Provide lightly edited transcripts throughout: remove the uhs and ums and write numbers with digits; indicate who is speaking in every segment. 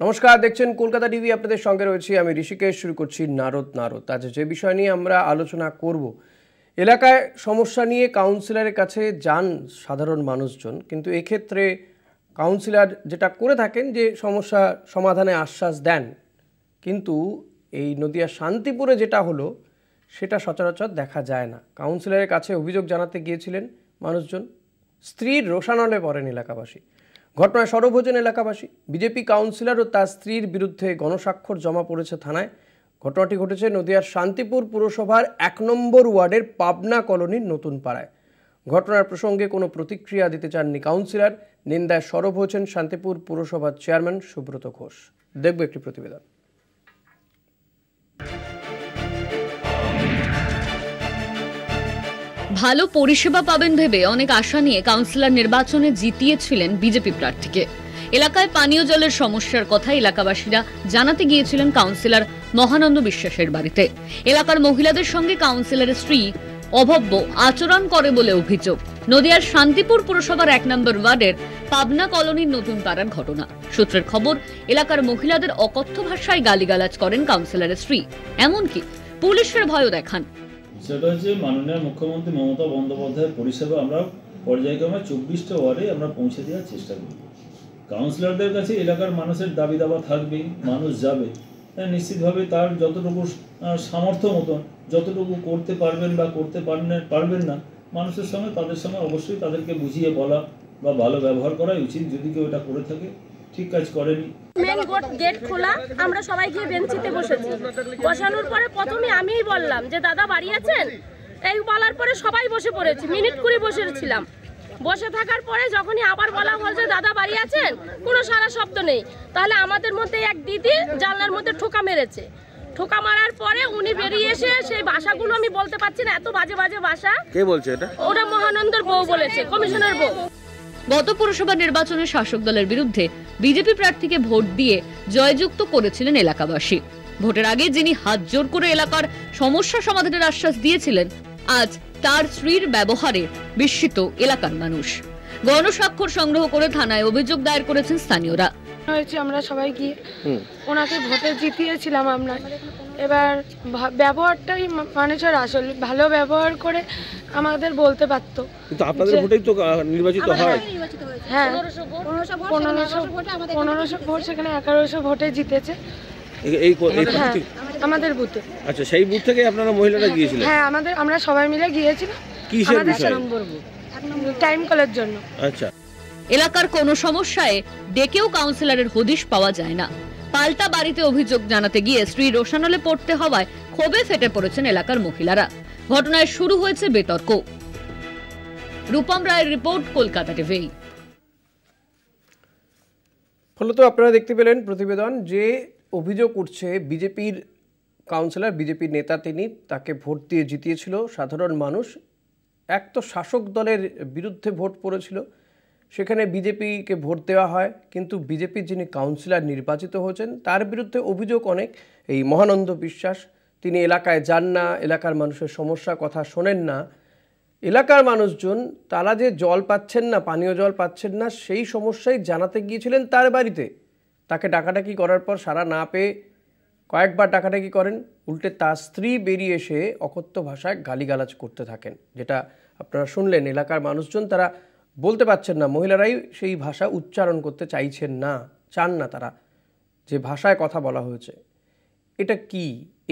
Speaker 1: নমস্কার, দেখছেন কলকাতা টিভি। আপনাদের সঙ্গে রয়েছি আমি ঋষিকেশ। শুরু করছি নারদ। আজ যে বিষয় নিয়ে আমরা আলোচনা করব, এলাকায় সমস্যা নিয়ে কাউন্সিলরের কাছে যান সাধারণ মানুষজন, কিন্তু এক্ষেত্রে কাউন্সিলর যেটা করে থাকেন যে সমস্যা সমাধানে আশ্বাস দেন, কিন্তু এই নদিয়া শান্তিপুরে যেটা হলো সেটা সচরাচর দেখা যায় না। কাউন্সিলরের কাছে অভিযোগ জানাতে গিয়েছিলেন মানুষজন, স্ত্রীর রোষানলে পড়েন এলাকাবাসী। ঘটনায় সরব হয়েছেন এলাকাবাসী। বিজেপি কাউন্সিলর ও তার স্ত্রীর বিরুদ্ধে গণস্বাক্ষর জমা পড়েছে থানায়। ঘটনাটি ঘটেছে নদিয়ার শান্তিপুর পুরসভার ১ নম্বর ওয়ার্ডের পাবনা কলোনির নতুন পাড়ায়। ঘটনার প্রসঙ্গে কোনো প্রতিক্রিয়া দিতে চাননি কাউন্সিলর। নিন্দায় সরব হয়েছেন শান্তিপুর পুরসভার চেয়ারম্যান সুব্রত ঘোষ। দেখব একটি প্রতিবেদন।
Speaker 2: ভালো পরিষেবা পাবেন ভেবে অনেক আশা নিয়ে কাউন্সিলর নির্বাচনে জিতিয়েছিলেন বিজেপি প্রার্থীকে। এলাকায় পানীয় জলের সমস্যার কথা এলাকাবাসীরা জানাতে গিয়েছিলেন কাউন্সিলর মহানন্দ বিশ্বাসের বাড়িতে। এলাকার মহিলাদের সঙ্গে কাউন্সিলরের স্ত্রী অভব্য আচরণ করে বলে অভিযোগ। নদিয়ার শান্তিপুর পুরসভার ১ নম্বর ওয়ার্ডের পাবনা কলোনির নতুন পাড়ার ঘটনা। সূত্রের খবর, এলাকার মহিলাদের অকথ্য ভাষায় গালিগালাজ করেন কাউন্সিলরের স্ত্রী, এমনকি পুলিশের ভয়ও দেখান।
Speaker 3: সেটা হচ্ছে মাননীয় মুখ্যমন্ত্রী মমতা বন্দ্যোপাধ্যায়ের পরিষেবা আমরা পর্যায়ক্রমে ২৪টা ওয়ার্ডে আমরা পৌঁছে দেওয়ার চেষ্টা করি। কাউন্সিলরদের কাছে এলাকার মানুষের দাবি দাবা থাকবেই, মানুষ যাবে, নিশ্চিতভাবে তার যতটুকু সামর্থ্য মতন যতটুকু করতে পারবেন বা করতে পারবেন না, মানুষের সঙ্গে তাদের সঙ্গে অবশ্যই তাদেরকে বুঝিয়ে বলা বা ভালো ব্যবহার করাই উচিত। যদি কেউ এটা করে থাকে, ঠিক কাজ করেনি।
Speaker 4: মেন গেট খোলা, আমরা সবাই গিয়ে বেঞ্চিতে বসেছি। বসানোর পরে প্রথমে আমিই বললাম যে দাদা বাড়ি আছেন, এই বলার পরে সবাই বসে পড়েছি। মিনিট কুড়ি বসেছিলাম। বসে থাকার পরে যখনই আবার বলা হল যে দাদা বাড়ি আছেন, কোনো সারা শব্দ নেই। তাহলে আমাদের মধ্যে এক দিদি জানলার মধ্যে ঠোকা মেরেছে। ঠোকা মারার পরে উনি বেরিয়ে এসে সেই ভাষাগুলো আমি বলতে পারছি না, এত বাজে বাজে ভাষা। কে বলছে এটা? ওটা মহানন্দর বউ বলেছে, কমিশনার বউ।
Speaker 2: গত পুরসভা নির্বাচনে শাসক দলের বিরুদ্ধে বিজেপি প্রার্থীকে ভোট দিয়ে জয়যুক্ত করেছিলেন এলাকাবাসী। ভোটের আগে যিনি হাত জোর করে এলাকার সমস্যা সমাধানের আশ্বাস দিয়েছিলেন, আজ তার স্ত্রীর ব্যবহারে বিস্মিত এলাকার মানুষ। গণস্বাক্ষর সংগ্রহ করে থানায় অভিযোগ দায়ের করেছেন স্থানীয়রা।
Speaker 4: আমরা সবাই গিয়ে ওনাকে ভোটে জিতিয়েছিলাম আমরা। এবার ব্যবহারটাই মানুষের আসল, ভালো ব্যবহার করে আমাদের বলতে পারতো। কিন্তু আপনাদের ভোটেই তো নির্বাচিত হয়। হ্যাঁ, 1500 ভোট, সেখানে 1100 ভোটে জিতেছে আমাদের বুথে।
Speaker 5: আচ্ছা, সেই বুথ থেকে আপনারা মহিলারা গিয়েছিলেন?
Speaker 4: হ্যাঁ, আমরা সবাই মিলে গিয়েছিলাম। কিসের বিষয়ে? টাইম কলের জন্য।
Speaker 5: আচ্ছা,
Speaker 2: এলাকার কোনো সমস্যায় ডেকেও কাউন্সিলরের হদিশ পাওয়া যায় না। পাল্টা বাড়িতে অভিযোগ জানাতে গিয়ে স্ত্রী রোষানলে পড়তে হওয়ায় ক্ষোভে ফেটে পড়েছেন এলাকার মহিলারা। ঘটনায় শুরু হয়েছে বিতর্ক। রূপম রায়ের রিপোর্ট, কলকাতা টিভি।
Speaker 1: ফলত আপনারা দেখতে পেলেন প্রতিবেদন, যে অভিযোগ উঠছে বিজেপির কাউন্সিলর, বিজেপির নেতা, তিনি, তাকে ভোট দিয়ে জিতিয়েছিল সাধারণ মানুষ। এক তো শাসক দলের বিরুদ্ধে ভোট পড়েছিল, সেখানে বিজেপিকে ভোট দেওয়া হয়, কিন্তু বিজেপির যিনি কাউন্সিলর নির্বাচিত হয়েছেন তার বিরুদ্ধে অভিযোগ অনেক। এই মহানন্দ বিশ্বাস, তিনি এলাকায় যান না, এলাকার মানুষের সমস্যা কথা শোনেন না। এলাকার মানুষজন তারা যে জল পাচ্ছেন না, পানীয় জল পাচ্ছেন না, সেই সমস্যাই জানাতে গিয়েছিলেন তার বাড়িতে। তাকে ডাকাডাকি করার পর সাড়া না পেয়ে কয়েকবার ডাকাডাকি করেন, উল্টে তার স্ত্রী বেরিয়ে এসে অকথ্য ভাষায় গালিগালাজ করতে থাকেন, যেটা আপনারা শুনলেন। এলাকার মানুষজন তারা বলতে পারছেন না, মহিলারাই সেই ভাষা উচ্চারণ করতে চাইছেন না, চান না তারা, যে ভাষায় কথা বলা হয়েছে। এটা কি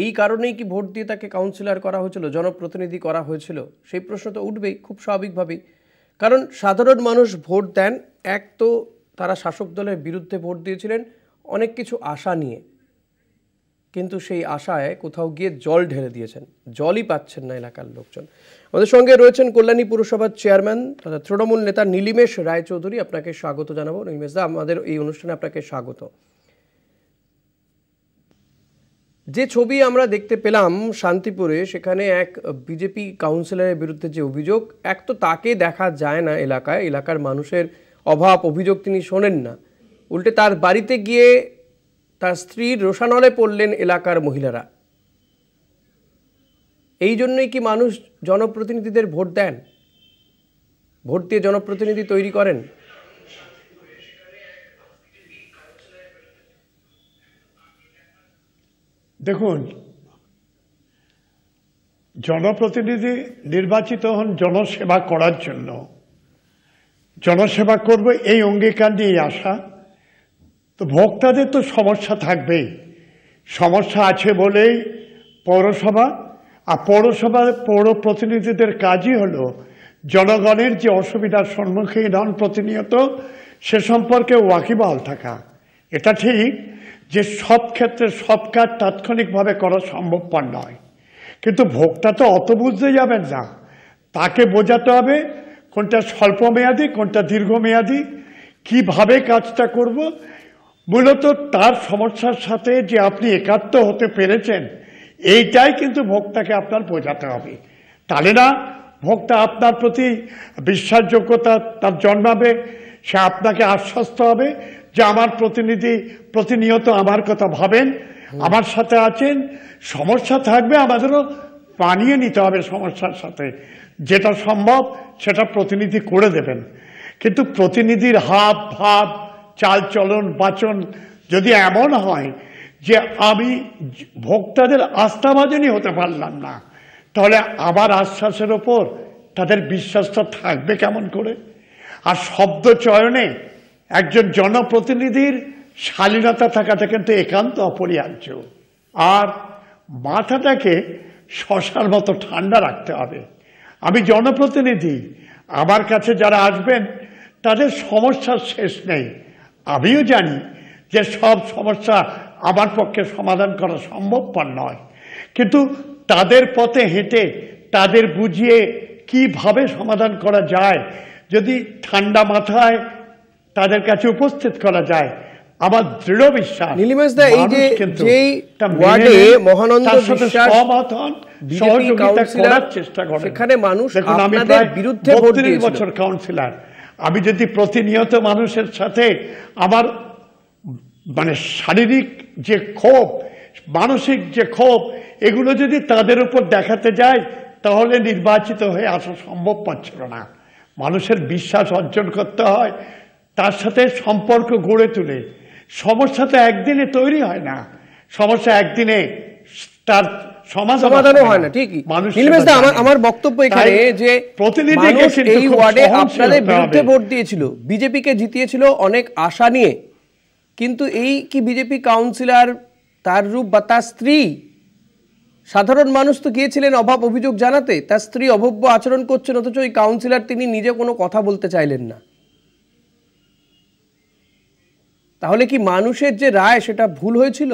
Speaker 1: এই কারণেই কি ভোট দিয়ে তাকে কাউন্সিলর করা হয়েছিল, জনপ্রতিনিধি করা হয়েছিল? সেই প্রশ্ন তো উঠবেই খুব স্বাভাবিকভাবেই। কারণ সাধারণ মানুষ ভোট দেন, এক তো তারা শাসক দলের বিরুদ্ধে ভোট দিয়েছিলেন অনেক কিছু আশা নিয়ে, কিন্তু সেই আশায় কোথাও গিয়ে জল ঢেলে দিয়েছেন, জলই পাচ্ছেন না এলাকার লোকজন। আমাদের সঙ্গে রয়েছেন কল্যাণী পুরসভার চেয়ারম্যান তথা তৃণমূল নেতা নীলিমেশ রায়চৌধুরী। আপনাকে স্বাগত জানাবো। নীলিমেশ দা, আমাদের এই অনুষ্ঠানে আপনাকে স্বাগত। যে ছবি আমরা দেখতে পেলাম শান্তিপুরে, সেখানে এক বিজেপি কাউন্সিলরের বিরুদ্ধে যে অভিযোগ, এক তো তাকে দেখা যায় না এলাকায়, এলাকার মানুষের অভাব অভিযোগ তিনি শোনেন না, উল্টে তার বাড়িতে গিয়ে তার স্ত্রীর রোষানলে পড়লেন এলাকার মহিলারা। এই জন্যই কি মানুষ জনপ্রতিনিধিদের ভোট দেন, ভোট দিয়ে জনপ্রতিনিধি তৈরি করেন?
Speaker 6: দেখুন, জনপ্রতিনিধি নির্বাচিত হন জনসেবা করার জন্য, জনসেবা করবে এই অঙ্গীকার নিয়ে আসা। তো ভোক্তাদের তো সমস্যা থাকবেই, সমস্যা আছে বলেই পৌরসভা আর পৌর প্রতিনিধিদের কাজই হলো জনগণের যে অসুবিধার সম্মুখীন হন প্রতিনিয়ত সে সম্পর্কে ওয়াকিবহাল থাকা। এটা ঠিক যে সব ক্ষেত্রে সব কাজ তাৎক্ষণিকভাবে করা সম্ভবপর নয়, কিন্তু ভোক্তা তো অত বুঝতে যাবেন না, তাকে বোঝাতে হবে কোনটা স্বল্পমেয়াদী কোনটা দীর্ঘমেয়াদী, কিভাবে কাজটা করব। মূলত তার সমস্যার সাথে যে আপনি একাত্ম হতে পেরেছেন এইটাই কিন্তু ভোক্তাকে আপনার বোঝাতে হবে। তাহলে না ভোক্তা আপনার প্রতি বিশ্বাসযোগ্যতা তার জন্মাবে, সে আপনাকে আশ্বস্ত হবে যে আমার প্রতিনিধি প্রতিনিয়ত আমার কথা ভাবেন, আমার সাথে আছেন। সমস্যা থাকবে, আমাদেরও মানিয়ে নিতে হবে সমস্যার সাথে, যেটা সম্ভব সেটা প্রতিনিধি করে দেবেন। কিন্তু প্রতিনিধির হাব ভাব চাল চলন বাচন যদি এমন হয় যে আমি ভোক্তাদের আস্থাভাজনই হতে পারলাম না, তাহলে আমার আশ্বাসের ওপর তাদের বিশ্বাসটা থাকবে কেমন করে? আর শব্দ চয়নে একজন জনপ্রতিনিধির শালীনতা থাকাটা কিন্তু একান্ত অপরিহার্য। আর মাথাটাকে শশার মতো ঠান্ডা রাখতে হবে। আমি জনপ্রতিনিধি, আমার কাছে যারা আসবেন তাদের সমস্যার শেষ নেই। আমিও জানি যে সব সমস্যা আমার পক্ষে সমাধান করা সম্ভবপর নয়, কিন্তু তাদের পথে হেঁটে তাদের বুঝিয়ে কিভাবে সমাধান করা যায় যদি ঠান্ডা মাথায় তাদের কাছে উপস্থিত করা যায়, আমার দৃঢ় বিশ্বাস
Speaker 1: নীলিমাসদা এই যে যেই ওয়ার্ডে মহানন্দ বিশ্বাস বিজেপি কাউন্সিলর
Speaker 6: চেষ্টা করেন,
Speaker 1: সেখানে মানুষ
Speaker 6: আপনাদের বিরুদ্ধে ভোট দিয়েছিল। 32 বছর কাউন্সিলর, আমি যদি প্রতিনিয়ত মানুষের সাথে আমার মানে শারীরিক যে ক্ষোভ মানসিক যে ক্ষোভ এগুলো যদি তাদের উপর দেখাতে যায় তাহলে নির্বাচিত হয়ে আসা সম্ভব ছিল না। মানুষের বিশ্বাস অর্জন করতে হয়, তার সাথে সম্পর্ক গড়ে তুলে। সমস্যা তো একদিনে তৈরি হয় না, সমস্যা একদিনে তার সমাধানও হয় না। ঠিকই
Speaker 1: নীলিমাসদা, আমার বক্তব্য এখানে যে প্রতিনিধি এই ওয়ার্ডে আপনাদের বিরুদ্ধে ভোট দিয়েছিল, বিজেপিকে জিতিয়েছিল অনেক আশা নিয়ে, কিন্তু এই কি বিজেপি কাউন্সিলর তার রূপ বা তার স্ত্রী, সাধারণ মানুষ তো গিয়েছিলেন অভাব অভিযোগ জানাতে, তার স্ত্রী অভব্য আচরণ করছেন, অথচ ওই কাউন্সিলর তিনি নিজে কোনো কথা বলতে চাইলেন না। তাহলে কি মানুষের যে রায় সেটা ভুল হয়েছিল?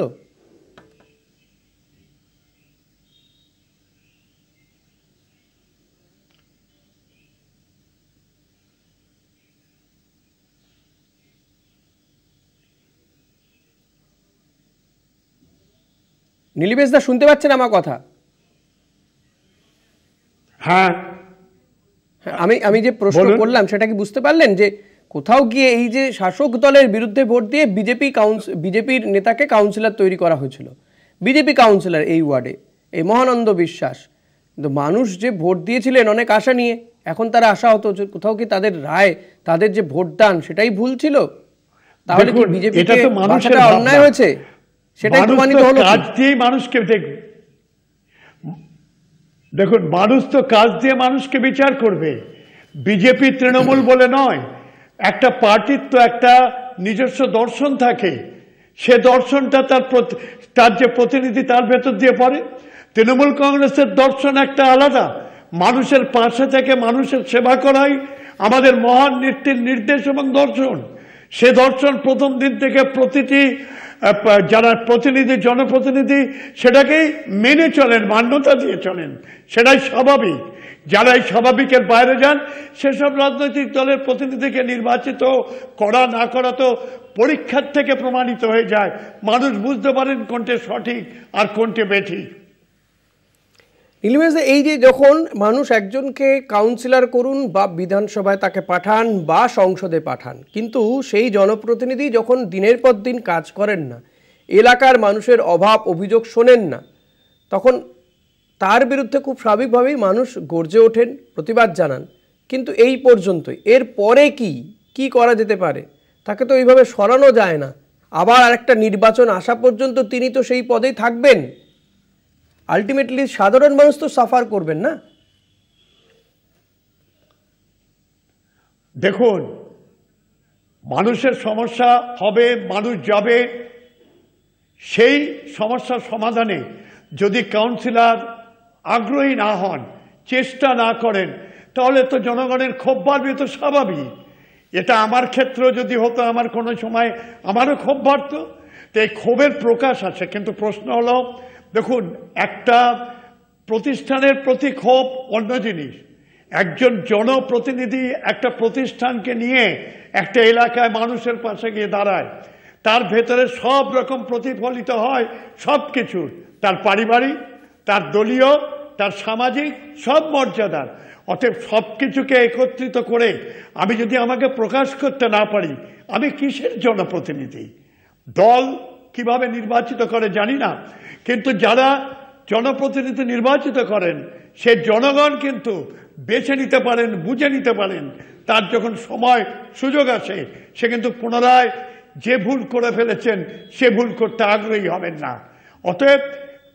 Speaker 1: নীলিমাসদা শুনতে পাচ্ছেন আমার কথা?
Speaker 6: হ্যাঁ,
Speaker 1: আমি যে প্রশ্ন করলাম সেটা কি বুঝতে পারলেন যে কোথাও গিয়ে এই যে শাসক দলের বিরুদ্ধে ভোট দিয়ে বিজেপির নেতাকে কাউন্সিলর তৈরি করা হয়েছিল, বিজেপি কাউন্সিলর এই ওয়ার্ডে, এই মহানন্দ বিশ্বাস, কিন্তু মানুষ যে ভোট দিয়েছিলেন অনেক আশা নিয়ে, এখন তারা আশা হতো যে কোথাও কি তাদের রায়, তাদের যে ভোটদান সেটাই ভুল ছিল? তাহলে কি বিজেপিকে বাঁচাটা অন্যায় হয়েছে? সেটাই প্রমাণিত হলো।
Speaker 6: কাজ দিয়ে মানুষকে দেখুন, মানুষ তো কাজ দিয়ে মানুষকে বিচার করবে, বিজেপি তৃণমূল বলে নয়। একটা পার্টির তো একটা নিজস্ব দর্শন থাকে, সে দর্শনটা তার যে প্রতিনিধি তার ভেতর দিয়ে পড়ে। তৃণমূল কংগ্রেসের দর্শন একটা আলাদা, মানুষের পাশে থেকে মানুষের সেবা করাই আমাদের মহান নেত্রীর নির্দেশ এবং দর্শন। সে দর্শন প্রথম দিন থেকে প্রতিটি যারা প্রতিনিধি জনপ্রতিনিধি সেটাকেই মেনে চলেন, মান্যতা দিয়ে চলেন, সেটাই স্বাভাবিক। যারা এই স্বাভাবিকের বাইরে যান সেসব রাজনৈতিক দলের প্রতিনিধিকে নির্বাচিত করা না করা তো পরীক্ষার থেকে প্রমাণিত হয়ে যায়, মানুষ বুঝতে পারেন কোনটা সঠিক আর কোনটা বেঠিক।
Speaker 1: নীলিমাসদা, এই যে যখন মানুষ একজনকে কাউন্সিলর করুন বা বিধানসভায় তাকে পাঠান বা সংসদে পাঠান, কিন্তু সেই জনপ্রতিনিধি যখন দিনের পর দিন কাজ করেন না, এলাকার মানুষের অভাব অভিযোগ শোনেন না, তখন তার বিরুদ্ধে খুব স্বাভাবিকভাবেই মানুষ গর্জে ওঠেন, প্রতিবাদ জানান। কিন্তু এই পর্যন্তই, এর পরে কি করা যেতে পারে? তাকে তো এইভাবে সরানো যায় না, আবার আরেকটা নির্বাচন আসা পর্যন্ত তিনি তো সেই পদেই থাকবেন। আলটিমেটলি সাধারণ মানুষ তো সাফার করবেন না।
Speaker 6: দেখুন, মানুষের সমস্যা হবে, মানুষ যাবে, সেই সমস্যার সমাধানে যদি কাউন্সিলর আগ্রহী না হন, চেষ্টা না করেন, তাহলে তো জনগণের ক্ষোভ বাড়বে, তো স্বাভাবিক। এটা আমার ক্ষেত্রেও যদি হতো, আমার কোনো সময় আমারও ক্ষোভ বাড়ত, তো এই ক্ষোভের প্রকাশ আছে। কিন্তু প্রশ্ন হলো, দেখুন, একটা প্রতিষ্ঠানের প্রতি ক্ষোভ অন্য জিনিস, একজন জনপ্রতিনিধি একটা প্রতিষ্ঠানকে নিয়ে একটা এলাকায় মানুষের পাশে গিয়ে দাঁড়ায়, তার ভেতরে সব রকম প্রতিফলিত হয় সব কিছুর, তার পারিবারিক, তার দলীয়, তার সামাজিক, সব মর্যাদার। অতএব সব কিছুকে একত্রিত করে আমি যদি আমাকে প্রকাশ করতে না পারি, আমি কিসের জনপ্রতিনিধি? দল কিভাবে নির্বাচিত করে জানি না, কিন্তু যারা জনপ্রতিনিধি নির্বাচিত করেন সে জনগণ কিন্তু বেছে নিতে পারেন, বুঝে নিতে পারেন। তার যখন সময় সুযোগ আসে, সে কিন্তু পুনরায় যে ভুল করে ফেলেছেন সে ভুল করতে আগ্রহী হবেন না। অতএব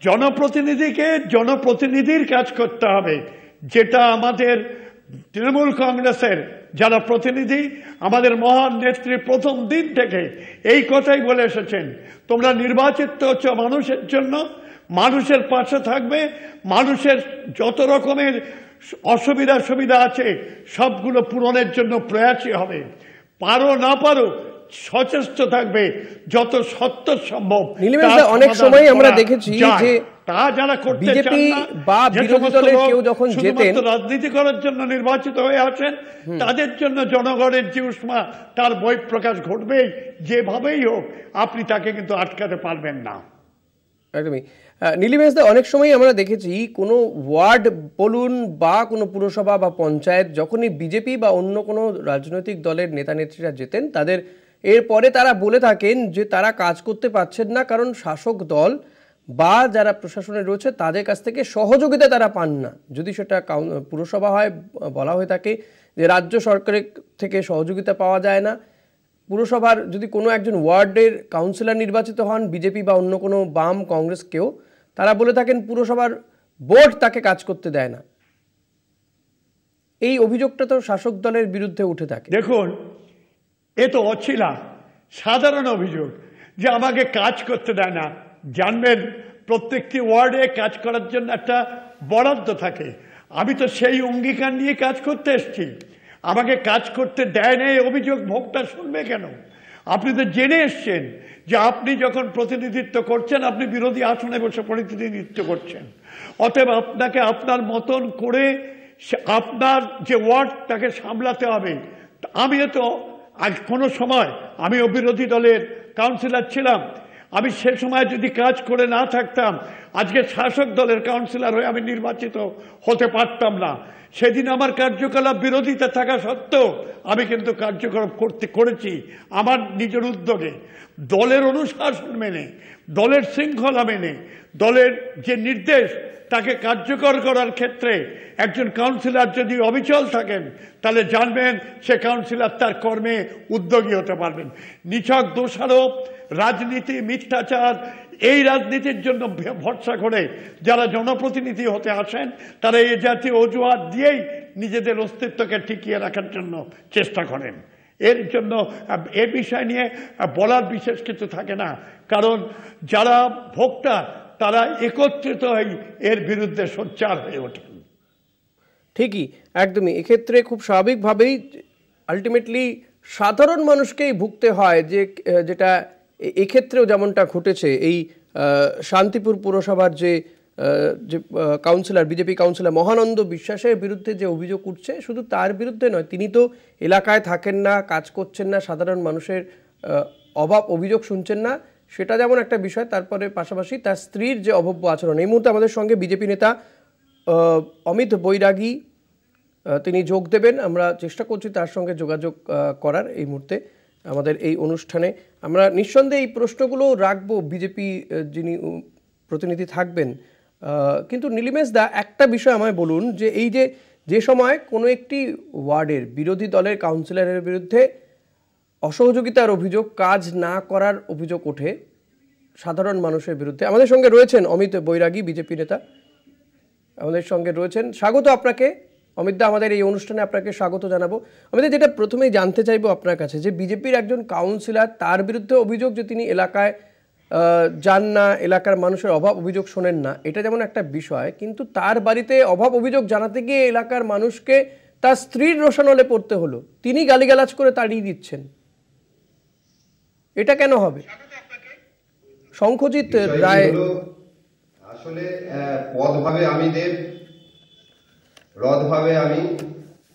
Speaker 6: জনপ্রতিনিধিকে জনপ্রতিনিধির কাজ করতে হবে, যেটা আমাদের তৃণমূল কংগ্রেসের যারা প্রতিনিধি, আমাদের মহান নেত্রী প্রথম দিন থেকে এই কথাই বলে এসেছেন, তোমরা নির্বাচিত হচ্ছ মানুষের জন্য, মানুষের পাশে থাকবে, মানুষের যত রকমের অসুবিধা সুবিধা আছে সবগুলো পূরণের জন্য প্রয়াসী হবে। পারো না পারো সচেষ্ট থাকবে যত সত্য সম্ভব।
Speaker 1: অনেক সময় আমরা দেখেছি যে
Speaker 6: তা যারা করতে
Speaker 1: বিজেপি বা বিরোধী দলের কেউ যখন জেতেন,
Speaker 6: রাজনীতি করার জন্য নির্বাচিত হয়ে আসেন, তাদের জন্য জনগণের যে উষ্মা তার বহিঃপ্রকাশ ঘটবেই, যেভাবেই হোক আপনি তাকে কিন্তু আটকাতে পারবেন না।
Speaker 1: একদমই। নীলিমেশদা, অনেক সময় আমরা দেখেছি কোনো ওয়ার্ড বলুন বা কোনো পুরসভা বা পঞ্চায়েত, যখনই বিজেপি বা অন্য কোনো রাজনৈতিক দলের নেতা নেত্রীরা যেতেন, তাদের এরপরে তারা বলে থাকেন যে তারা কাজ করতে পারছেন না, কারণ শাসক দল বা যারা প্রশাসনে রয়েছে তাদের কাছ থেকে সহযোগিতা তারা পান না। যদি সেটা পুরসভা হয়, বলা হয়ে থাকে যে রাজ্য সরকারের থেকে সহযোগিতা পাওয়া যায় না। পুরসভার যদি কোনো একজন ওয়ার্ডের কাউন্সিলর নির্বাচিত হন বিজেপি বা অন্য কোনো বাম কংগ্রেস কেউ, তারা বলে থাকেন পুরসভার বোর্ড তাকে কাজ করতে দেয় না। এই অভিযোগটা তো শাসক দলের বিরুদ্ধে উঠে থাকে।
Speaker 6: দেখুন, এ তো অছিলা সাধারণ অভিযোগ যে আমাকে কাজ করতে দেয় না। জানবেন, প্রত্যেকটি ওয়ার্ডে কাজ করার জন্য একটা বরাদ্দ থাকে। আমি তো সেই অঙ্গীকার নিয়ে কাজ করতে এসেছি, আমাকে কাজ করতে দেয় না এই অভিযোগ ভোক্তা শুনবে কেন? আপনি তো জেনে এসছেন যে আপনি যখন প্রতিনিধিত্ব করছেন, আপনি বিরোধী আসনে বসে প্রতিনিধিত্ব করছেন। অতএব আপনাকে আপনার মতন করে আপনার যে ওয়ার্ড তাকে সামলাতে হবে। আমিও তো কোনো সময় আমিও বিরোধী দলের কাউন্সিলর ছিলাম। আমি সে সময় যদি কাজ করে না থাকতাম, আজকে শাসক দলের কাউন্সিলর হয়ে আমি নির্বাচিত হতে পারতাম না। সেদিন আমার কার্যকলাপ বিরোধিতা থাকা সত্ত্বেও আমি কিন্তু কার্যকলাপ করেছি আমার নিজের উদ্যোগে, দলের অনুশাসন মেনে, দলের শৃঙ্খলা মেনে, দলের যে নির্দেশ তাকে কার্যকর করার ক্ষেত্রে একজন কাউন্সিলর যদি অবিচল থাকেন, তাহলে জানবেন সে কাউন্সিলর তার কর্মে উদ্যোগী হতে পারবেন। নিছক দোষারোপ, রাজনীতি, মিথ্যাচার, এই রাজনীতির জন্য ভরসা করে যারা জনপ্রতিনিধি হতে আসেন, তারা এই জাতীয় অজুহাত দিয়েই নিজেদের অস্তিত্বকে টিকিয়ে রাখার জন্য চেষ্টা করেন। এর জন্য এ বিষয় নিয়ে বলার বিশেষ কিছু থাকে না, কারণ যারা ভোক্তা তারা একত্রিত হয়ে এর বিরুদ্ধে সোচ্চার হয়ে ওঠেন।
Speaker 1: ঠিকই, একদমই। এক্ষেত্রে খুব স্বাভাবিকভাবেই আলটিমেটলি সাধারণ মানুষকেই ভুগতে হয়, যেটা এক্ষেত্রেও যেমনটা ঘটেছে। এই শান্তিপুর পুরসভার যে কাউন্সিলর, বিজেপি কাউন্সিলর মহানন্দ বিশ্বাসের বিরুদ্ধে যে অভিযোগ উঠছে, শুধু তার বিরুদ্ধে নয়, তিনি তো এলাকায় থাকেন না, কাজ করছেন না, সাধারণ মানুষের অভাব অভিযোগ শুনছেন না, সেটা যেমন একটা বিষয়। তারপরে পাশাপাশি তার স্ত্রীর যে অভব্য আচরণ। এই মুহূর্তে আমাদের সঙ্গে বিজেপি নেতা অমিত বৈরাগী তিনি যোগ দেবেন। আমরা চেষ্টা করছি তার সঙ্গে যোগাযোগ করার এই মুহূর্তে আমাদের এই অনুষ্ঠানে। আমরা নিঃসন্দেহে এই প্রশ্নগুলো রাখবো বিজেপি যিনি প্রতিনিধি থাকবেন। কিন্তু নীলিমেশ দা, একটা বিষয় আমায় বলুন, যে এই যে সময় কোনো একটি ওয়ার্ডের বিরোধী দলের কাউন্সিলরের বিরুদ্ধে অসহযোগিতার অভিযোগ, কাজ না করার অভিযোগ ওঠে, সাধারণ মানুষের বিরুদ্ধে। আমাদের সঙ্গে রয়েছেন অমিত বৈরাগী, বিজেপি নেতা আমাদের সঙ্গে রয়েছেন। স্বাগত আপনাকে অমিত দা, আমাদের এই অনুষ্ঠানে আপনাকে স্বাগত জানাবো। অমিত, যেটা প্রথমেই জানতে চাইবো আপনার কাছে, যে বিজেপির একজন কাউন্সিলর, তার বিরুদ্ধে অভিযোগ যে তিনি এলাকায় যান না, এলাকার মানুষের অভাব অভিযোগ শোনেন না, এটা যেমন একটা বিষয়, কিন্তু তার বাড়িতে অভাব অভিযোগ জানাতে গিয়ে এলাকার মানুষকে তার স্ত্রীর রোষানলে পড়তে হলো, তিনি গালিগালাজ করে তাড়িয়ে দিচ্ছেন, এটা কেন হবে? শঙ্খজিৎ রায়
Speaker 7: আসলে পদ ভাবে আমি দেব, রদ ভাবে আমি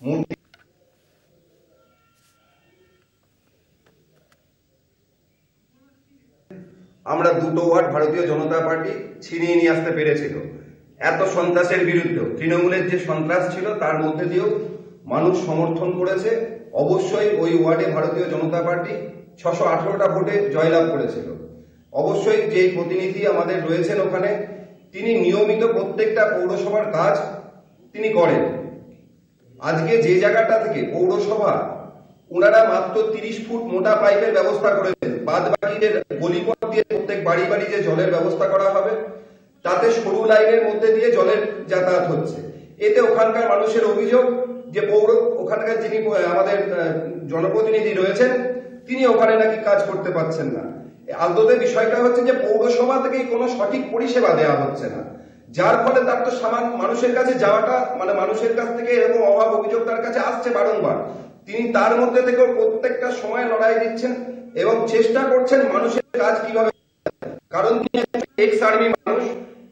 Speaker 7: মূর্তি। আমরা দুটো ওয়ার্ড ভারতীয় জনতা পার্টি ছিনিয়ে নিয়ে আসতে পেরেছিল। এত সন্ত্রাসের বিরুদ্ধে তৃণমূলের যে সন্ত্রাস ছিল তার মধ্যে দিয়েও মানুষ সমর্থন করেছে। অবশ্যই ওই ওয়ার্ডে ভারতীয় জনতা পার্টি 618টা ভোটে জয়লাভ করেছিল। অবশ্যই যে প্রতিনিধি আমাদের রয়েছেন ওখানে, তিনি নিয়মিত প্রত্যেকটা পৌরসভার কাজ তিনি করেন। আজকে যে জায়গাটা থেকে পৌরসভা ওনারা মাত্র 30 ফুট মোটা পাইপের ব্যবস্থা করেছেন, বাদ বাকি যে গলিপথ দিয়ে প্রত্যেক বাড়ি বাড়ি যে জলের ব্যবস্থা করা হবে, তাতে সরু লাইনের মধ্যে দিয়ে জলের যাতায়াত হচ্ছে। এতে ওখানকার মানুষের অভিযোগ যে ওখানকার যিনি আমাদের জনপ্রতিনিধি রয়েছেন, তিনি ওখানে নাকি কাজ করতে পারছেন না। আদতে বিষয়টা হচ্ছে যে পৌরসভা থেকে কোনো সঠিক পরিষেবা দেওয়া হচ্ছে না, যার ফলে তার তো সামান্য মানুষের কাছে যাওয়াটা, মানে মানুষের কাছ থেকে এরকম অভাব অভিযোগ তার কাছে আসছে বারংবার। তিনি তার মধ্যে থেকেও প্রত্যেকটা সময় লড়াই দিচ্ছেন এবং চেষ্টা করছেন মানুষের কাজ কিভাবে, কারণ তিনি এক্স আর্মি মানুষ,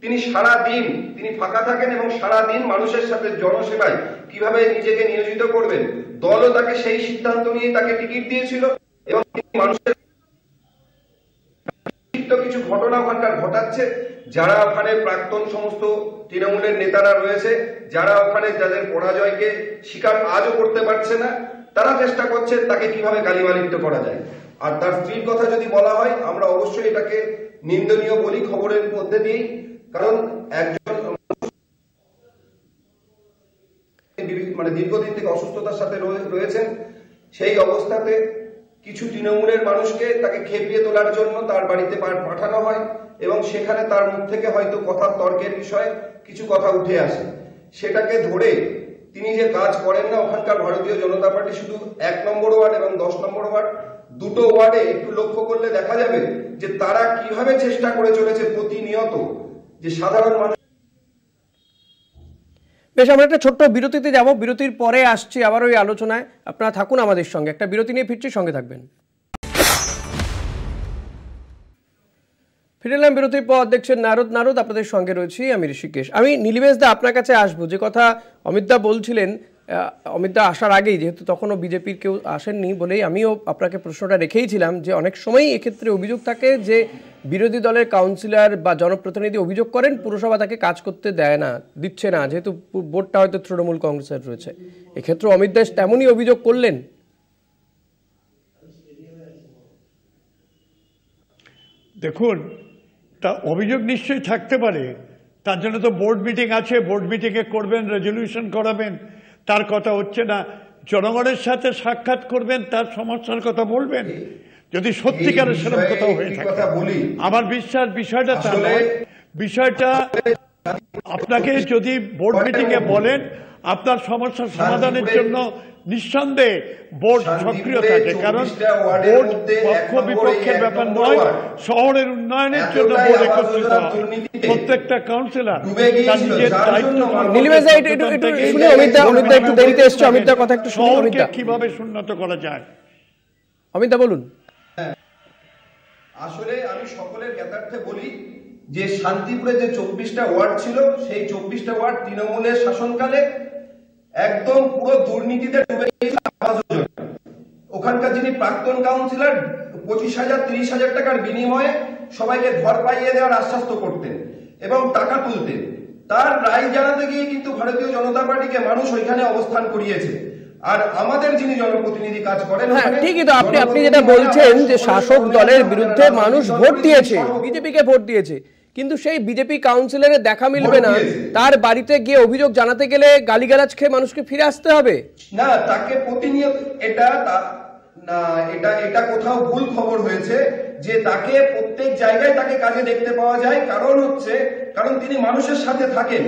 Speaker 7: তিনি সারা দিন তিনি ফাঁকা থাকেন এবং সারা দিন মানুষের সাথে জনসেবায় কিভাবে নিজেকে নিয়োজিত করবেন, দলও তাকে সেই সিদ্ধান্ত নিয়ে তাকে টিকিট দিয়েছিল এবং তিনি মানুষের কিছু ঘটনা ওখানকার ঘটাচ্ছে। যারা ওখানে প্রাক্তন সমস্ত তৃণমূলের নেতারা রয়েছে, যারা ওখানে যাদের পরাজয়কে স্বীকার আজও করতে পারছে না, তারা চেষ্টা করছে তাকে কিভাবে গালিমালিত করা যায়। আর তার স্ত্রীর কথা যদি বলা হয়, আমরা অবশ্যই এটাকে নিন্দনীয় বলি খবরের মধ্যে দিয়েই, কারণ একজন মানে দীর্ঘদিন থেকে অসুস্থতার সাথে রয়েছেন, সেই অবস্থাতে কিছু তৃণমূলের মানুষকে তাকে খেপিয়ে তোলার জন্য তার বাড়িতে পাঠানো হয় এবং সেখানে তার মুখ থেকে হয়তো কথার তর্কের বিষয়ে কিছু কথা উঠে আসে। সেটাকে ধরে তিনি যে কাজ করেন না, ওখানকার ভারতীয় জনতা পার্টি শুধু 1 নম্বর ওয়ার্ড এবং 10 নম্বর ওয়ার্ড, দুটো ওয়ার্ডে একটু লক্ষ্য করলে দেখা যাবে যে তারা কিভাবে চেষ্টা করে চলেছে প্রতিনিয়ত যে সাধারণ মানুষ।
Speaker 1: বেশ, আমরা একটা ছোট্ট বিরতিতে যাব, বিরতির পরে আসছি আবার ওই আলোচনায়। আপনারা থাকুন আমাদের সঙ্গে, একটা বিরতি নিয়ে ফিরছি, সঙ্গে থাকবেন। ফিরে এলাম বিরতির পর, দেখছেন নারদ, আপনাদের সঙ্গে রয়েছি আমি ঋষিকেশ। আমি নীলিমেশ দা আপনার কাছে আসবো। যে কথা অমিত দা বলছিলেন, অমিত দা আসার আগেই, যেহেতু তখনও বিজেপির কেউ আসেননি বলেই আমিও আপনাকে প্রশ্নটা রেখেইছিলাম, যে অনেক সময়ই এক্ষেত্রে অভিযোগ থাকে যে বিরোধী দলের কাউন্সিলর বা জনপ্রতিনিধি অভিযোগ করেন পুরসভা তাকে কাজ করতে দেয় না, দিচ্ছে না, যেহেতু বোর্ডটা হয়তো তৃণমূল কংগ্রেসের রয়েছে। এক্ষেত্রে অমিত দাস তেমনই অভিযোগ করলেন।
Speaker 6: দেখুন, তা অভিযোগ নিশ্চয়ই থাকতে পারে, তার জন্য তো বোর্ড মিটিং আছে, বোর্ড মিটিংয়ে করবেন, রেজলিউশন করাবেন, তার কথা হচ্ছে না। জনগণের সাথে সাক্ষাৎ করবেন, তার সমস্যার কথা বলবেন, যদি সত্যিকারের সেরকম কথা হয়ে থাকে। আমার বিশ্বাস বিষয়টা তা নয়। বিষয়টা আপনাকে যদি বোর্ড মিটিংয়ে বলেন, আপনার সমস্যার সমাধানের জন্য নিঃসন্দেহে বোর্ড সক্রিয় থাকে, কারণ বোর্ড পক্ষ বিপক্ষের ব্যাপার নয়, শহরের উন্নয়নের জন্য বোর্ড একত্রিত হয়। প্রত্যেকটা কাউন্সিলর তার নিজের দায়িত্ব কিভাবে উন্নত করা যায়।
Speaker 1: অমিত বলুন।
Speaker 7: আসলে আমি সকলের জ্ঞাতার্থে বলি যে শান্তিপুরে যে 24টা ওয়ার্ড ছিল, সেই 24টা ওয়ার্ড তৃণমূলের শাসনকালে একদম পুরো দুর্নীতিতে ডুবে গিয়েছিল। ওখানকার যিনি প্রাক্তন কাউন্সিলর 25,000 30,000 টাকার বিনিময়ে সবাইকে ঘর পাইয়ে দেওয়ার আশ্বাস করতেন এবং টাকা তুলতেন। তার রায় জানাতে গিয়ে কিন্তু ভারতীয় জনতা পার্টিকে মানুষ ওইখানে অবস্থান করিয়েছে। আর আমাদের যিনি জনপ্রতিনিধি কাজ করেন,
Speaker 1: ঠিকই তো আপনি যেটা বলছেন যে শাসক দলের বিরুদ্ধে মানুষ ভোট দিয়েছে, বিজেপিকে ভোট দিয়েছে, কিন্তু সেই বিজেপি কাউন্সিলরের দেখা মিলবে না, তার বাড়িতে গিয়ে অভিযোগ জানাতে গেলে গালিগালাজ খেয়ে মানুষকে ফিরে আসতে হবে
Speaker 7: না। তাকে প্রতিনিয়ত এটা কোথাও ভুল খবর হয়েছে যে তাকে প্রত্যেক জায়গায় তাকে কাজে দেখতে পাওয়া যায়, কারণ তিনি মানুষের সাথে থাকেন।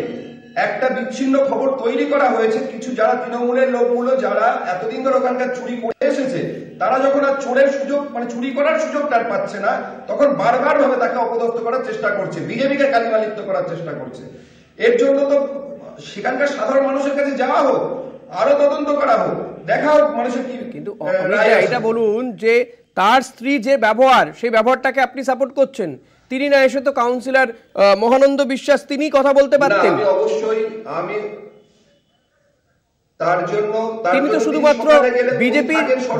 Speaker 7: একটা বিচ্ছিন্ন খবর তৈরি করা হয়েছে, কিছু যারা তৃণমূলের লোকগুলো যারা এতদিন ধরে ওখানকার চুরি করে এসেছে, তারা যখন আর চোরের সুযোগ মানে চুরি করার সুযোগ তার পাচ্ছে না, তখন বারবার ভাবে তাকে অপদস্থ করার চেষ্টা করছে, বিজেপিকে কালিমালিপ্ত করার চেষ্টা করছে। এর জন্য তো সেখানকার সাধারণ মানুষের কাছে যাওয়া হোক, আরো তদন্ত করা হোক, দেখা হোক মানুষের কি।
Speaker 1: কিন্তু এটা বলুন যে তার স্ত্রী যে ব্যবহার, সেই ব্যবহারটাকে আপনি সাপোর্ট করছেন? তিনি না এসে তো কাউন্সিলর মহানন্দ বিশ্বাস তিনি কথা বলতে পারতেন।
Speaker 7: অবশ্যই আমি তার জন্য
Speaker 1: তিনি তো শুধুমাত্র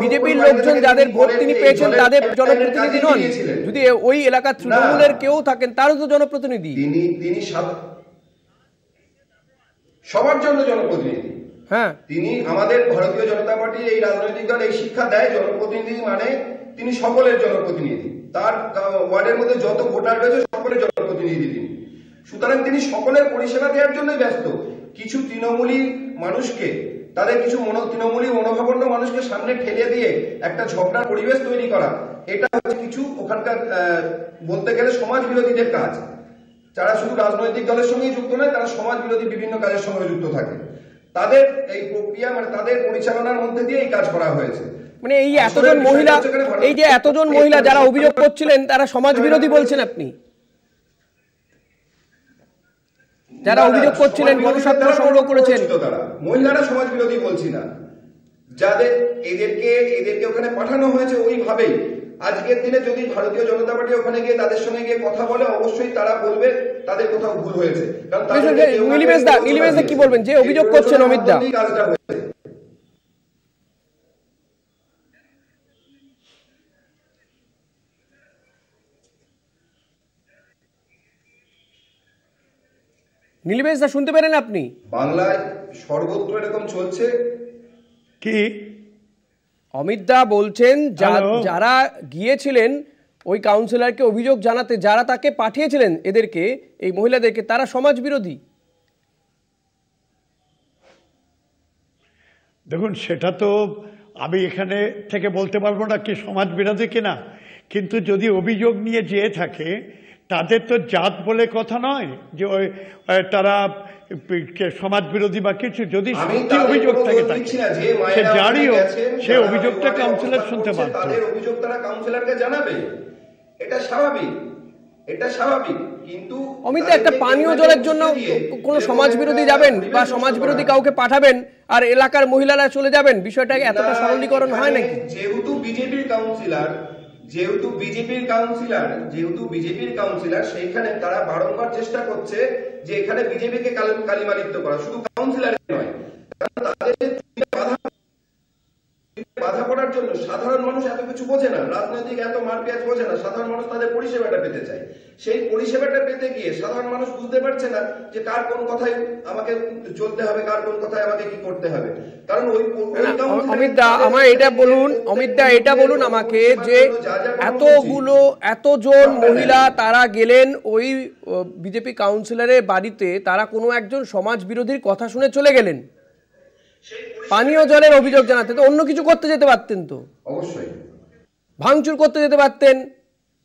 Speaker 1: বিজেপির লোকজন যাদের ভোট তিনি পেয়েছেন তাদের জনপ্রতিনিধি নন। যদি ওই এলাকার তৃণমূলের কেউ থাকেন তারও তো জনপ্রতিনিধি।
Speaker 7: তিনি সবার জন্য জনপ্রতিনিধি।
Speaker 1: হ্যাঁ,
Speaker 7: তিনি আমাদের ভারতীয় জনতা পার্টির এই রাজনৈতিক দল এই শিক্ষা দেয়, জনপ্রতিনিধি মানে তিনি সকলের জনপ্রতিনিধি। তার ওয়ার্ডের মধ্যে যত ভোটার রয়েছে সকলের জনপ্রতিনিধি তিনি। সুতরাং তিনি সকলের পরিষেবা দেওয়ার জন্যই ব্যস্ত। কিছু তৃণমূলী মানুষকে, তাদের কিছু তৃণমূলী মনোভাবাপন্ন মানুষকে সামনে ঠেলে দিয়ে একটা ঝগড়ার পরিবেশ তৈরি করা, এটা হচ্ছে কিছু ওখানকার বলতে গেলে সমাজ বিরোধীদের কাজ। যারা শুধু রাজনৈতিক দলের সঙ্গেই যুক্ত নয়, তারা সমাজ বিরোধী বিভিন্ন কাজের সঙ্গে যুক্ত থাকে। তাদের এই প্রক্রিয়া মানে তাদের পরিচালনার মধ্যে দিয়ে এই কাজ করা হয়েছে।
Speaker 1: মানে এই এতজন মহিলা যারা অভিযোগ করছিলেন তারা সমাজ বিরোধী বলছেন আপনি? যারা অভিযোগ করছিলেন গণস্বার্থ সংগ্রহ করেছেন,
Speaker 7: তারা মহিলারা সমাজ বিরোধী বলছি না। যাদের এদেরকে ওখানে পাঠানো হয়েছে ওইভাবেই। আজকের দিনে যদি ভারতীয় জনতা পার্টি ওখানে গিয়ে তাদের সঙ্গে গিয়ে কথা বলে, অবশ্যই তারা বলবে তাদের কোথাও ভুল হয়েছে।
Speaker 1: নীলিমেশ দা কি বলবেন যে অভিযোগ করছেন অমিত দা? নীলিমেশ দা শুনতে পারেন আপনি?
Speaker 7: বাংলায় সর্বত্র এরকম চলছে
Speaker 6: কি
Speaker 1: অমিত দা বলছেন যারা গিয়েছিলেন ওই কাউন্সিলরকে অভিযোগ জানাতে, যারা তাকে পাঠিয়েছিলেন এদেরকে, এই মহিলাদেরকে, তারা সমাজ বিরোধী।
Speaker 6: দেখুন, সেটা তো আমি এখানে থেকে বলতে পারবো না কি সমাজ বিরোধী কিনা, কিন্তু যদি অভিযোগ নিয়ে যেয়ে থাকে তাদের তো জাত বলে কথা নয় যে তারা সমাজ বিরোধী বা কিছু। যদি সত্যি অভিযোগ থেকে থাকে সে যারই হোক, সে অভিযোগটা কাউন্সিলর শুনতে পারত।
Speaker 7: তাদের অভিযোগ তারা কাউন্সিলরকে জানাবে, এটা স্বাভাবিক, এটা স্বাভাবিক। কিন্তু
Speaker 1: অমিত, একটা পানীয় জলের জন্য কোন সমাজ বিরোধী যাবেন বা সমাজ বিরোধী কাউকে পাঠাবেন আর এলাকার মহিলারা চলে যাবেন? বিষয়টা এতটা সরলীকরণ হয় নাকি?
Speaker 7: যেহেতু বিজেপির কাউন্সিলর সেইখানে তারা বারংবার চেষ্টা করছে যে এখানে বিজেপিকে কালিমালিপ্ত করা, শুধু কাউন্সিলর নয়, বাধা পড়ার জন্য। সাধারণ মানুষ এত কিছু বোঝে না, রাজনৈতিক এত মারপ্যাচ বোঝে না। সাধারণ মানুষ তাদের পরিষেবাটা পেতে চায়। সেই পরিষেবাটা পেতে গিয়ে সাধারণ মানুষ বুঝতে পারছে না যে কার কোন কথায় আমাকে চলতে হবে, কার কোন কথায় আমাকে কি করতে হবে। কারণ
Speaker 1: অমিত দা এটা বলুন আমাকে যে এতজন মহিলা তারা গেলেন ওই বিজেপি কাউন্সিলরের বাড়িতে, তারা কোনো একজন সমাজ বিরোধীর কথা শুনে চলে গেলেন পানীয় জলের অভিযোগ জানাতে, তো অন্য কিছু করতে যেতে পারতেন, তো
Speaker 7: অবশ্যই
Speaker 1: ভাঙচুর করতে যেতে পারতেন।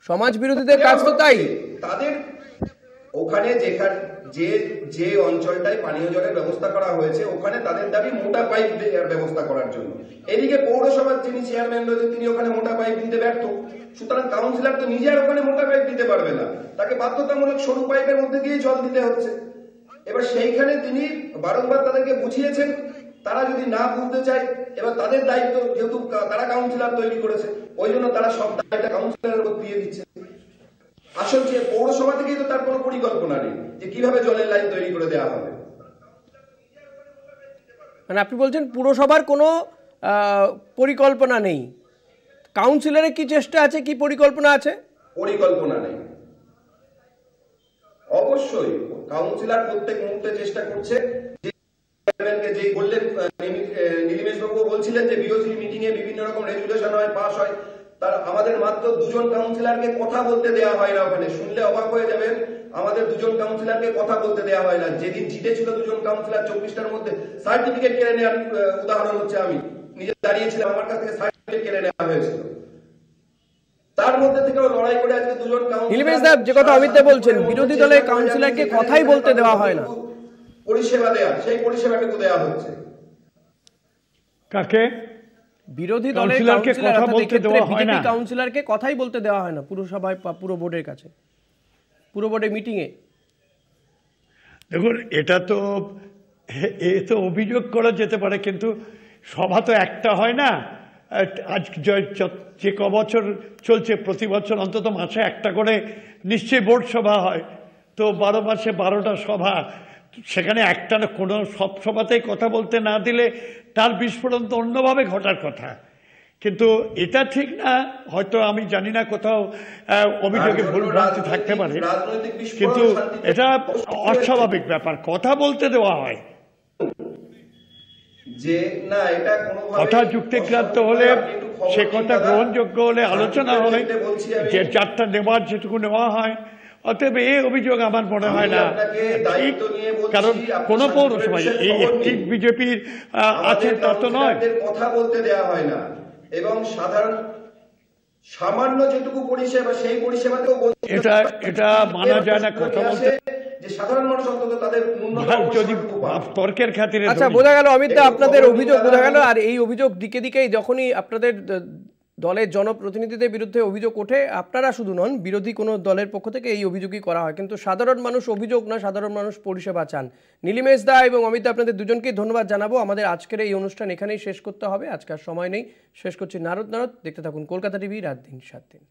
Speaker 1: সমাজ বিরোধীদের কাজ তো তাই।
Speaker 7: তাদের ওখানে যে অঞ্চলটায় পানীয় জলের ব্যবস্থা করা হয়েছে, ওখানে তাদের দাবি মোটা পাইপ ব্যবস্থা করার জন্য। এদিকে পৌরসভার যিনি চেয়ারম্যান রয়েছেন তিনি ওখানে মোটা পাইপ দিতে ব্যর্থ। সুতরাং কাউন্সিলর তো নিজে আর ওখানে মোটা পাইপ দিতে পারবে না, তাকে বাধ্যতামূলক সরু পাইপের মধ্যে দিয়ে জল দিতে হচ্ছে। এবার সেইখানে তিনি বারংবার তাদেরকে বুঝিয়েছেন, তারা যদি না বুঝতে চায়, এবার তাদের দায়িত্ব, যেহেতু তারা কাউন্সিলর তৈরি করেছে, ওই জন্য তারা সব দায়িত্ব কাউন্সিলরের উপর দিয়ে দিচ্ছে। আসল যে পৌরসভা থেকেই তো তার কোনো পরিকল্পনা নেই যে কিভাবে জলের লাইন তৈরি করে দেওয়া হবে।
Speaker 1: মানে আপনি বলছেন পুরসভার কোনো পরিকল্পনা নেই, কাউন্সিলরের কি চেষ্টা আছে, কি পরিকল্পনা আছে?
Speaker 7: পরিকল্পনা নেই। অবশ্যই কাউন্সিলর প্রত্যেক মুহূর্তে চেষ্টা করছে। যে বললেন নীলিমেশ বাবু বলছিলেন যে বিওসি মিটিং এ বিভিন্ন রকম রেজুলেশন হয়, পাস হয়, তার আমাদের মাত্র 2 জন কাউন্সিলরকে কথা বলতে দেওয়া হয় না। ওখানে শুনলে অবাক হয়ে যাবেন, আমাদের 2 জন কাউন্সিলরকে কথা বলতে দেওয়া হয় না। যেদিন জিতেছিল 2 জন কাউন্সিলর 24টার মধ্যে সার্টিফিকেট কেড়ে নেওয়ার উদাহরণ হচ্ছে, আমি নিজে দাঁড়িয়েছিলাম, আমার কাছ থেকে সার্টিফিকেট কেড়ে নেওয়া হয়েছিল। তার মধ্যে থেকেও লড়াই করে আজকে দুজন
Speaker 1: নীলিমেশ দা, যে কথা অমিত দা বলছেন, বিরোধী দলের কাউন্সিলরকে কথাই বলতে দেওয়া হয় না,
Speaker 7: পরিষেবা দেয়া, সেই পরিষেবাটুকু দেওয়া হচ্ছে
Speaker 6: কাকে?
Speaker 1: বিরোধী দলের
Speaker 6: কাউন্সিলরকে কথা বলতে দেওয়া হয় না,
Speaker 1: কাউন্সিলরকে কথাই বলতে দেওয়া হয় না পুরসভায় বা পুরো বোর্ডের কাছে, পুরো বোর্ডের মিটিংয়ে।
Speaker 6: দেখুন, এটা তো অভিযোগ করা যেতে পারে, কিন্তু সভা তো একটা হয় না। আজ যে ক বছর চলছে, প্রতি বছর অন্তত মাসে একটা করে নিশ্চয়ই বোর্ড সভা হয়, তো 12 মাসে 12টা সভা, সেখানে একটা না কোনো সব সভাতেই কথা বলতে না দিলে তার বিস্ফোরণ তো অন্যভাবে ঘটার কথা। কিন্তু এটা ঠিক না, হয়তো আমি জানি না, কোথাও অভিযোগে ভুলভ্রান্তি থাকতে পারে, কিন্তু এটা অস্বাভাবিক ব্যাপার, কথা বলতে দেওয়া হয়।
Speaker 7: যে না, এটা
Speaker 6: কথা যুক্তিগ্রাহ্য হলে, সে কথা গ্রহণযোগ্য হলে আলোচনা হয়, যে যারটা নেওয়ার যেটুকু নেওয়া হয়। অতএব এই অভিযোগ আমার মনে হয় না ঠিক, কারণ কোন পৌরসভায় এই একটি বিজেপির আছেন তা তো নয়।
Speaker 7: কথা বলতে দেওয়া হয় না, এবং সামান্য যেটুকু পরিষেবা, সেই পরিষেবাতেও
Speaker 6: এটা মানা যায় না কথা বলতে,
Speaker 7: যে সাধারণ মানুষ অন্তত তাদের
Speaker 6: যদি তর্কের খাতিরে।
Speaker 1: আচ্ছা, বোঝা গেল অমিত দা, আপনাদের অভিযোগ বোঝা গেল। আর এই অভিযোগ দিকে দিকেই যখনই আপনাদের দলের জনপ্রতিনিধিদের বিরুদ্ধে অভিযোগ ওঠে, আপনারা শুধু নন, বিরোধী কোনো দলের পক্ষ থেকে এই অভিযোগই করা হয়, কিন্তু সাধারণ মানুষ অভিযোগ না, সাধারণ মানুষ পরিষেবা চান। নীলিমেশ দা এবং অমিত দা, আপনাদের দুজনকেই ধন্যবাদ জানাবো। আমাদের আজকের এই অনুষ্ঠান এখানেই শেষ করতে হবে, আজকে আর সময় নেই। শেষ করছি নারদ। দেখতে থাকুন কলকাতা টিভি, রাত দিন 7 দিন।